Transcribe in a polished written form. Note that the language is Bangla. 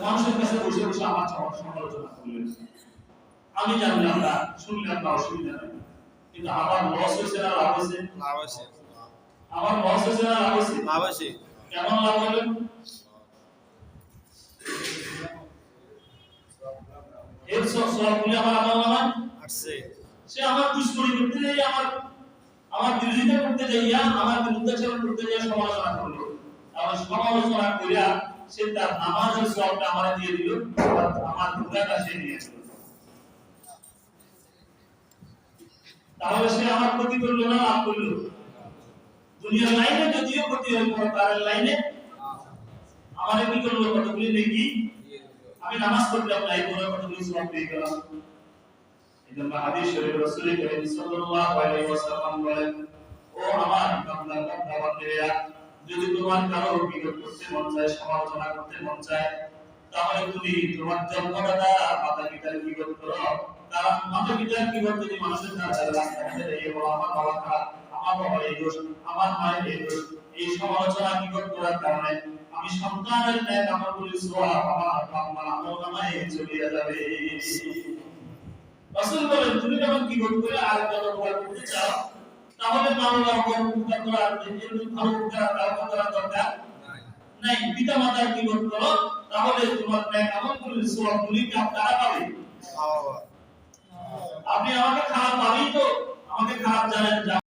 মানুষের কাছে বসে বসে আমার সমালোচনা করলেন, আমি জানলাম না, শুনলাম না, অসুবিধা নেই, কিন্তু আমার লস হয়েছে না লাভ হয়েছে? লাভ আছে, আমার লস হয়েছে না লাভ হয়েছে? লাভ আছে। কেমন লাভ হলো? এর সবগুলি আমার আমল নামায় আসছে। সে আমার দুশ্মনী করতে যাই, আমার বিরোধিতা করতে যাইয়া, আমার বিরুদ্ধাচরণ করতে যাইয়া সমালোচনা করলো। আমার সমালোচনা করিয়া সে তার নামাজের সওয়াবটা আমারে দিয়ে দিল, আমার গুনাহটা সে নিয়ে নিল। তাহলে সে আমার ক্ষতি করলো না লাভ করলো? দুনিয়ার লাইনে যদিও ক্ষতি হল, পরকালের লাইনে আমারে কি করলো? কতগুলি নেকি, আমি নামাজ পড়লাম না, এই কতগুলি সওয়াব পেয়ে গেলাম। এজন্য হাদিস শরীফে রাসূল করিম সাল্লাল্লাহু আলাইহি ওয়াসাল্লাম বলেন, ও আমার বান্দা বান্দিরা, যদি তোমার কারো বিরোধ করতে মন চায়, সমালোচনা করতে মন চায়, তাহলে তুমি তোমার জন্মদাতা মাতা পিতার বিরোধ করো। কারণ মাতা পিতার বিরোধ যদি মানুষের না চায়, রাস্তাঘাটে দাঁড়িয়ে বলো আমার বাবা খারাপ, আমার বাবার এই দোষ, আমার মায়ের এই দোষ, এই সমালোচনা বিরোধ করার কারণে আমি সন্তানের ন্যায় আমলগুলি সওয়াব আমার আম্মার আমলনামায় চলে যাবে। রাসূল বলেন, তুমি যখন কি করতে আরেকজন উপকার করতে চাও, তাহলে মাওলার উপর উপকার করার জন্য ভালো উপকার করার দরকার নাই। পিতা মাতার কি করো, তাহলে তোমার ন্যায় আমলগুলির সওয়াবগুলি তারা পাবে। আপনি আমাকে খারাপ পাবেই তো, আমাকে খারাপ জানেন।